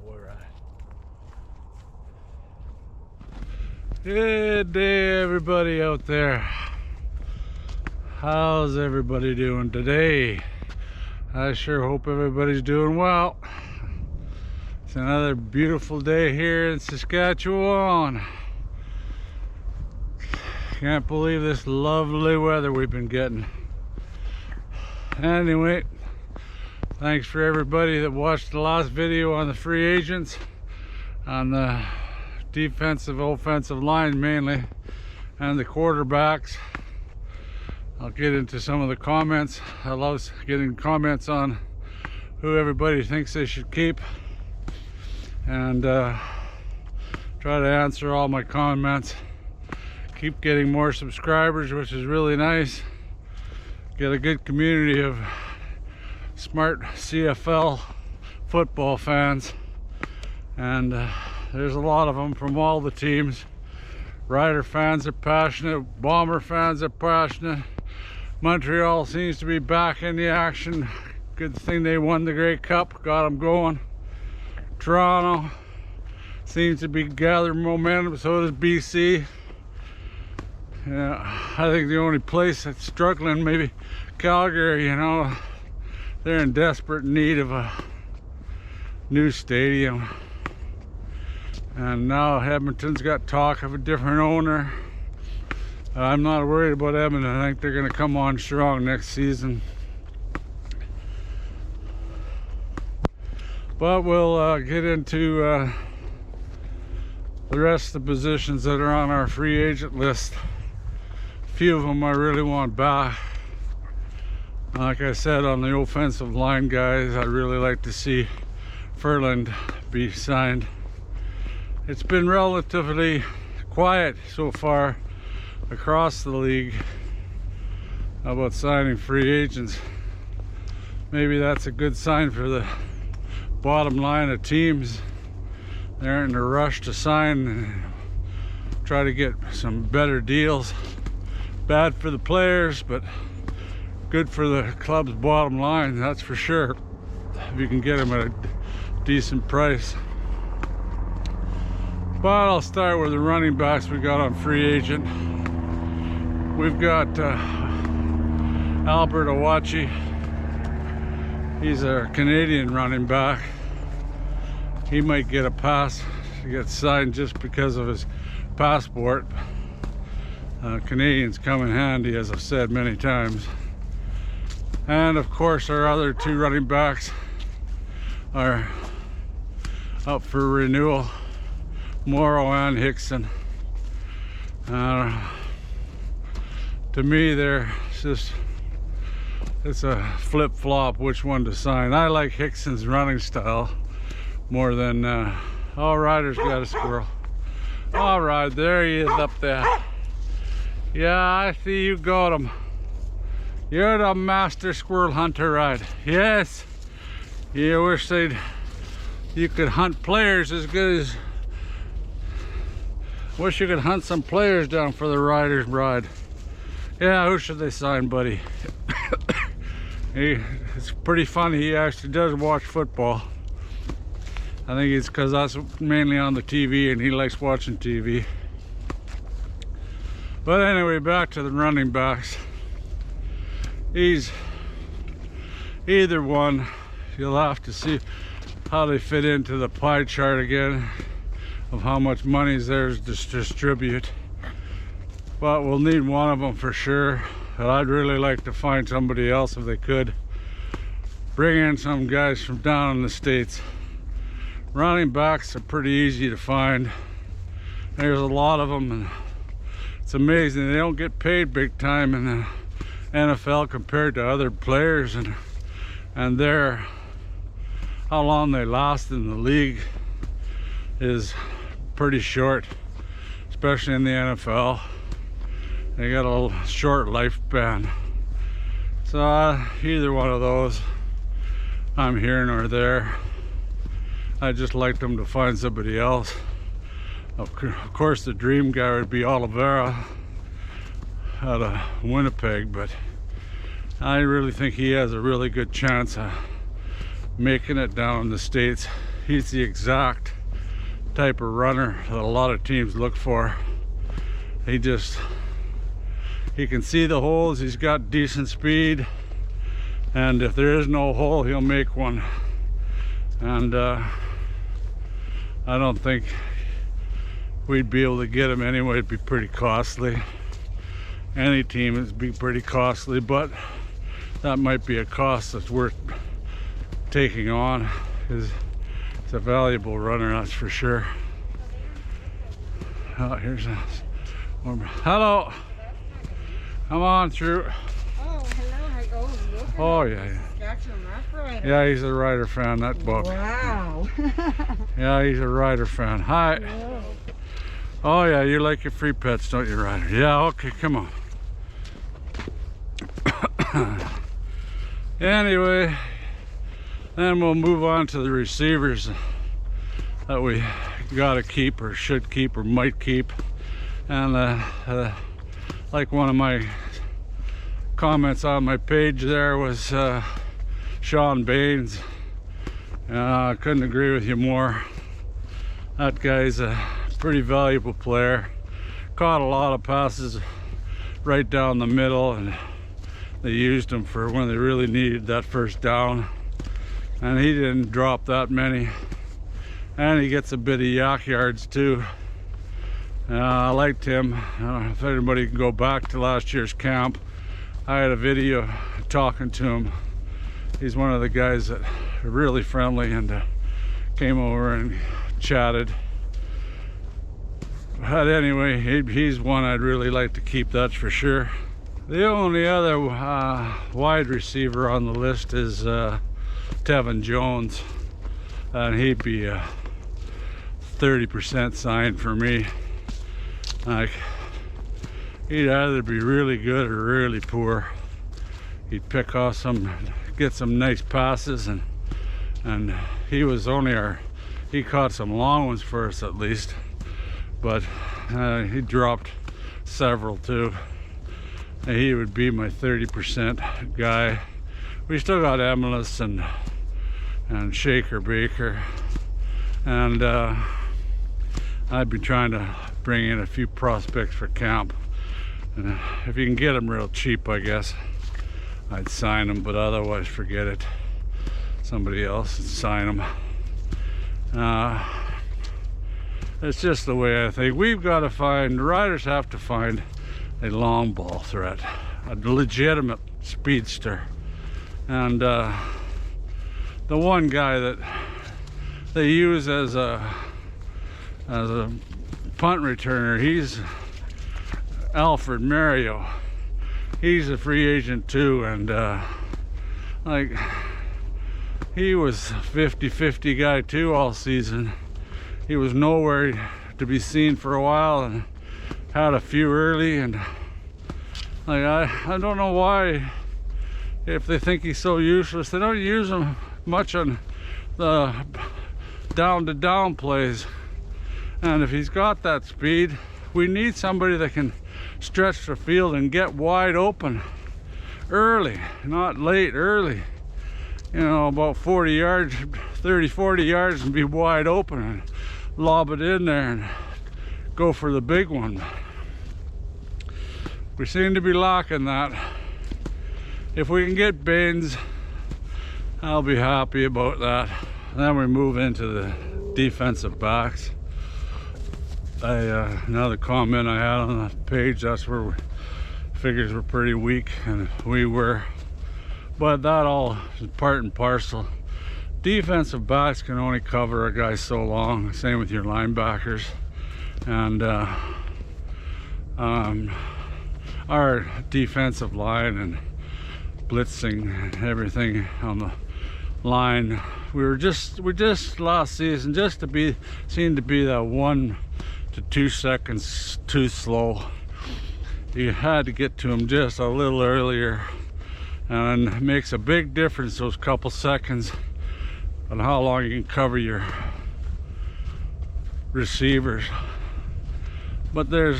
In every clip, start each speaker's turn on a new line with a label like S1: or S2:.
S1: Boy ride.
S2: Good day, everybody out there. How's everybody doing today? I sure hope everybody's doing well. It's another beautiful day here in Saskatchewan. Can't believe this lovely weather we've been getting. Anyway, thanks for everybody that watched the last video on the free agents, on the defensive, offensive line mainly, and the quarterbacks. I'll get into some of the comments. I love getting comments on who everybody thinks they should keep, and try to answer all my comments. Keep getting more subscribers, which is really nice. Get a good community of smart CFL football fans, and there's a lot of them from all the teams. Rider fans are passionate, Bomber fans are passionate. Montreal seems to be back in the action. Good thing they won the Grey Cup, got them going. Toronto seems to be gathering momentum, so does BC. Yeah, I think the only place that's struggling, maybe Calgary, you know. They're in desperate need of a new stadium. And now Edmonton's got talk of a different owner. I'm not worried about Edmonton. I think they're going to come on strong next season. But we'll get into the rest of the positions that are on our free agent list. A few of them I really want back. Like I said, on the offensive line guys, I really like to see Furland be signed. It's been relatively quiet so far across the league about signing free agents. Maybe that's a good sign for the bottom line of teams. They aren't in a rush to sign and try to get some better deals. Bad for the players, but good for the club's bottom line, that's for sure, if you can get them at a decent price. But I'll start with the running backs we got on free agent. We've got Albert Awachi. He's a Canadian running back. He might get a pass to get signed just because of his passport. Canadians come in handy, as I've said many times. And of course our other two running backs are up for renewal, Morrow and Hickson. To me, it's a flip-flop which one to sign. I like Hickson's running style more than Roughriders got a squirrel. All right, there he is up there. Yeah, I see you got him. You're the master squirrel hunter, right? Yes. You wish you could hunt players as good as. Wish you could hunt some players down for the Riders ride. Yeah, who should they sign, buddy? It's pretty funny. He actually does watch football. I think it's because that's mainly on the TV and he likes watching TV. But anyway, back to the running backs. He's either one. You'll have to see how they fit into the pie chart again of how much money is theirs to distribute. But we'll need one of them for sure. But I'd really like to find somebody else if they could. Bring in some guys from down in the States. Running backs are pretty easy to find. There's a lot of them, and it's amazing. They don't get paid big time in the NFL compared to other players, and how long they last in the league is pretty short, especially in the NFL. They got a short lifespan. So either one of those, I'm here nor there. I just like them to find somebody else. Of course, the dream guy would be Oliveira out of Winnipeg, but I really think he has a really good chance of making it down in the States. he's the exact type of runner that a lot of teams look for. He can see the holes, he's got decent speed, and if there is no hole, he'll make one. And I don't think we'd be able to get him anyway. It'd be pretty costly. Any team would be pretty costly, but that might be a cost that's worth taking on, because it's a valuable runner, that's for sure. Oh, here's a hello. Come on through.
S1: Oh, hello.
S2: Oh, yeah.
S1: Saskatchewan Roughriders.
S2: Yeah, he's a Rider fan, that book.
S1: Wow.
S2: Yeah, he's a Rider fan. Hi.
S1: Whoa.
S2: Oh, yeah, you like your free pets, don't you, Rider? Yeah, okay, come on. Anyway, then we'll move on to the receivers that we gotta keep or should keep or might keep. And like one of my comments on my page there was Sean Baines. I couldn't agree with you more. That guy's a pretty valuable player. Caught a lot of passes right down the middle, and they used him for when they really needed that first down. And he didn't drop that many. And he gets a bit of yak yards too. I liked him. If anybody can go back to last year's camp, I had a video talking to him. He's one of the guys that are really friendly, and came over and chatted. But anyway, he's one I'd really like to keep, that's for sure. The only other wide receiver on the list is Tevin Jones, and he'd be a 30% sign for me. Like, he'd either be really good or really poor. He'd pick off get some nice passes, and he was only he caught some long ones for us at least, but he dropped several too. And he would be my 30% guy. We still got Emilus and Shaker Baker, and I'd be trying to bring in a few prospects for camp, and if you can get them real cheap, I guess I'd sign them, but otherwise forget it. Somebody else would sign them. It's just the way I think. We've got to find, the Riders have to find a long ball threat, a legitimate speedster. And the one guy that they use as a punt returner, he's Alfred Mario. He's a free agent too, and like, he was a 50-50 guy too all season. He was nowhere to be seen for a while, and had a few early, and like, I don't know why, if they think he's so useless, they don't use him much on the down-to-down plays. And if he's got that speed, we need somebody that can stretch the field and get wide open early, not late, early. You know, about 40 yards, 30-40 yards, and be wide open and lob it in there and go for the big one. We seem to be lacking that. If we can get Baines, I'll be happy about that. Then we move into the defensive backs. Another comment I had on the page, that's where figures were pretty weak, and we were. But that all is part and parcel. Defensive backs can only cover a guy so long. Same with your linebackers. And our defensive line and blitzing and everything on the line, we just last season seemed to be that 1 to 2 seconds too slow. You had to get to him just a little earlier, and it makes a big difference, those couple seconds, on how long you can cover your receivers. But there's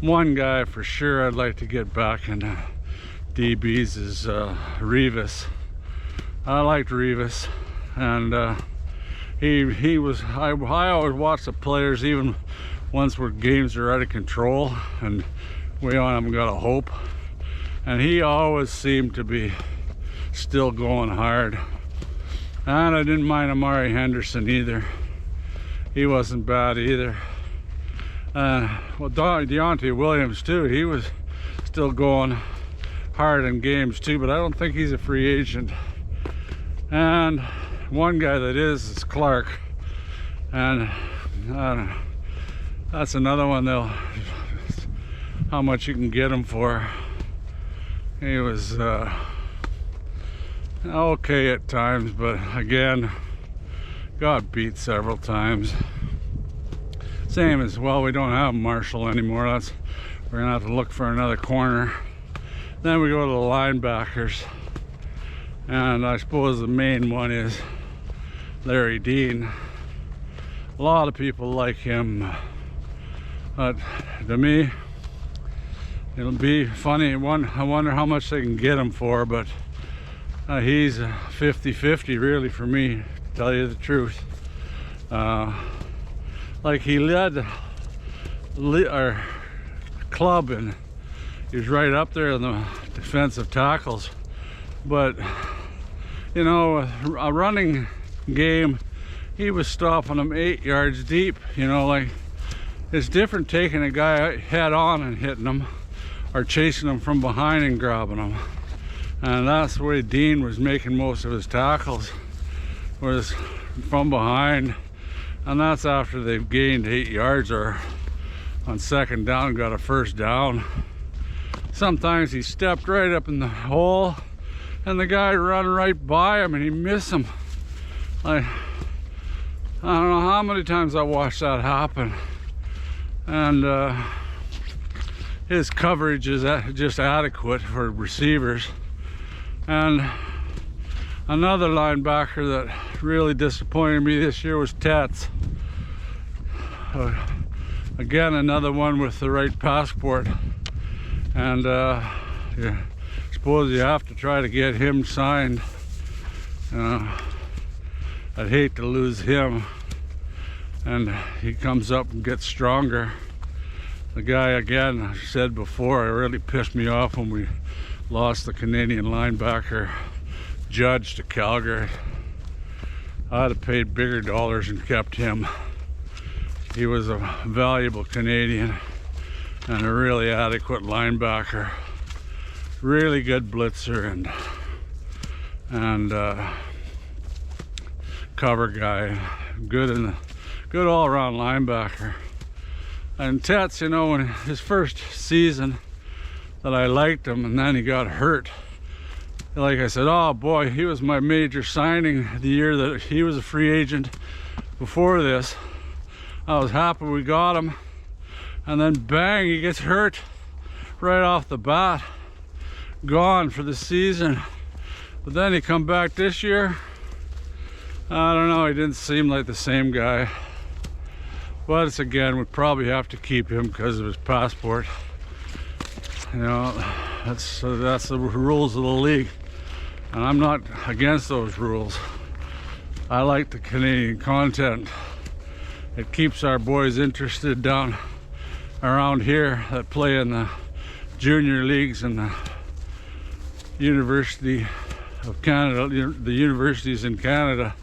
S2: one guy for sure I'd like to get back into DBs is Revis. I liked Revis, and he was, I always watch the players even once where games are out of control and we on them got a hope, and he always seemed to be still going hard. And I didn't mind Amari Henderson either. He wasn't bad either. Well, Deontay Williams too, he was still going hard in games too, but I don't think he's a free agent. And one guy that is Clark, and I don't know, that's another one though, how much you can get him for. He was okay at times, but again got beat several times. Same as, well, we don't have Marshall anymore. We're gonna have to look for another corner. Then we go to the linebackers, and I suppose the main one is Larry Dean. A lot of people like him, but to me it'll be funny. I wonder how much they can get him for, but he's a 50-50 really for me, to tell you the truth. Like, he led our club and he was right up there in the defensive tackles, but you know, a running game, he was stopping them 8 yards deep. You know, like, it's different taking a guy head on and hitting him or chasing him from behind and grabbing him. And that's the way Dean was making most of his tackles, was from behind. And that's after they've gained 8 yards or on second down got a first down. Sometimes he stepped right up in the hole and the guy run right by him and he missed him. Like, I don't know how many times I watched that happen. And his coverage is just adequate for receivers. And another linebacker that really disappointed me this year was Tetz. Again, another one with the right passport. And yeah, I suppose you have to try to get him signed. I'd hate to lose him. And he comes up and gets stronger. The guy, again, I said before, it really pissed me off when we lost the Canadian linebacker Judge to Calgary. I'd have paid bigger dollars and kept him. He was a valuable Canadian and a really adequate linebacker, really good blitzer and cover guy, good all-around linebacker. And Tetz, you know, in his first season that I liked him, and then he got hurt. Like I said, oh boy, he was my major signing the year that he was a free agent. Before this, I was happy we got him, and then bang, he gets hurt right off the bat, gone for the season. But then he come back this year, I don't know, he didn't seem like the same guy. But it's, again, we'd probably have to keep him because of his passport. You know, that's the rules of the league, and I'm not against those rules. I like the Canadian content. It keeps our boys interested down around here that play in the junior leagues and the University of Canada, the universities in Canada,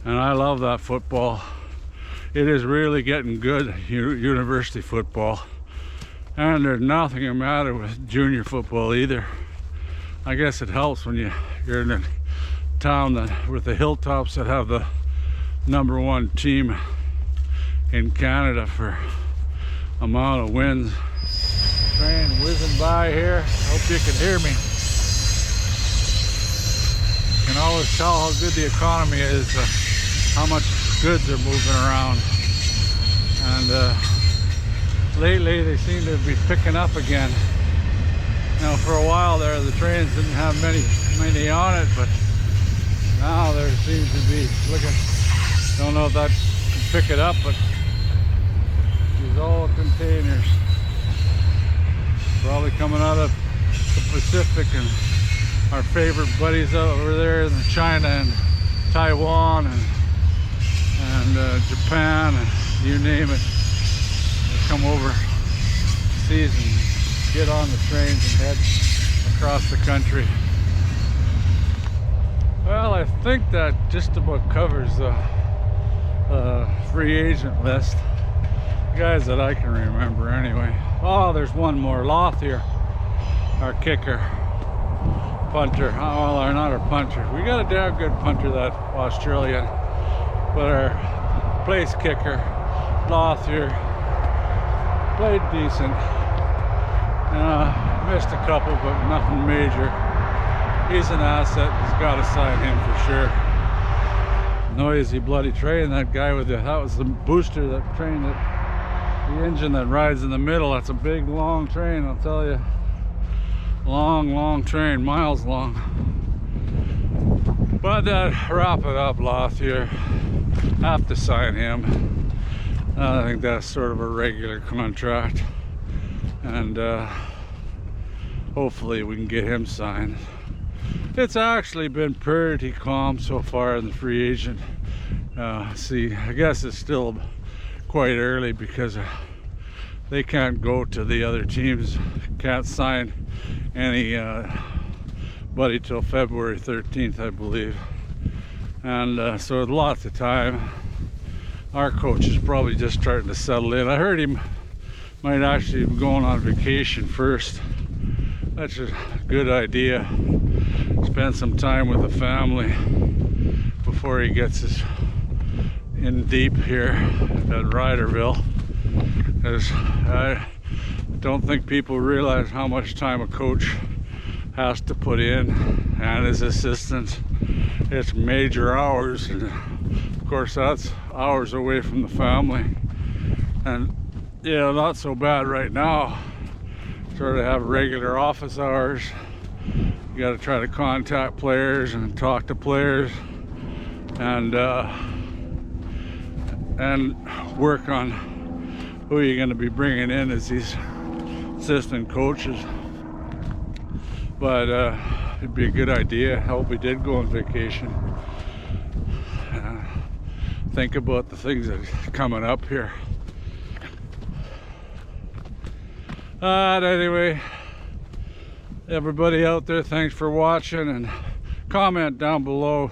S2: and I love that football. It is really getting good, university football. And there's nothing the matter with junior football either. I guess it helps when you're in a town with the Hilltops that have the #1 team in Canada for amount of wins. Train whizzing by here. Hope you can hear me. You can always tell how good the economy is, how much goods are moving around. And lately they seem to be picking up again. You know, for a while there the trains didn't have many on it, but now there seems to be, don't know if that can pick it up, but these old containers probably coming out of the Pacific, and our favorite buddies over there in China and Taiwan and and Japan, and you name it. They come over seas and get on the trains and head across the country. Well, I think that just about covers the free agent list. Guys that I can remember anyway. Oh, there's one more. Lothier, our kicker. Punter. Oh, well, not our punter. We got a damn good punter, that Australian. But our place kicker, Lothier, played decent. Missed a couple, but nothing major. He's an asset. He's got to sign him for sure. Noisy bloody train. That guy with that was the booster, that train, that the engine that rides in the middle. That's a big long train, I'll tell you. Long train, miles long. But wrap it up, Lothier. Have to sign him. I think that's sort of a regular contract, and hopefully we can get him signed. It's actually been pretty calm so far in the free agent. See, I guess it's still quite early because they can't go to the other teams, can't sign anybody till February 13th, I believe. And so lots of time. Our coach is probably just starting to settle in. I heard he might actually be going on vacation first. That's a good idea. Spend some time with the family before he gets us in deep here at Riderville. Because I don't think people realize how much time a coach has to put in, and his assistants. It's major hours, and of course that's hours away from the family. And yeah, not so bad right now. Sort of have regular office hours. You got to try to contact players and talk to players, and work on who you're going to be bringing in as these assistant coaches. But it'd be a good idea. I hope we did go on vacation. Think about the things that are coming up here. Anyway, everybody out there, thanks for watching, and comment down below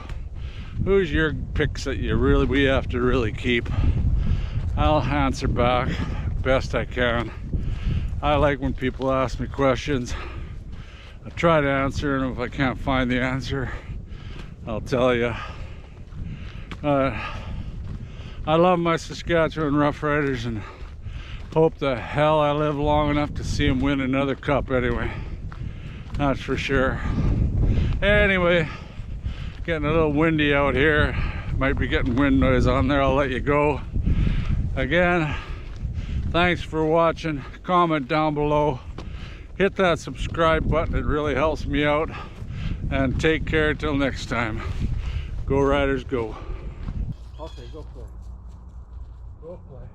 S2: who's your picks that we have to really keep. I'll answer back best I can. I like when people ask me questions. I try to answer, and if I can't find the answer, I'll tell you. I love my Saskatchewan Roughriders, and hope the hell I live long enough to see them win another cup anyway. That's for sure. Anyway, getting a little windy out here. Might be getting wind noise on there. I'll let you go. Again, thanks for watching. Comment down below. Hit that subscribe button. It really helps me out. And take care till next time. Go Riders, go. Okay, go play. Go play.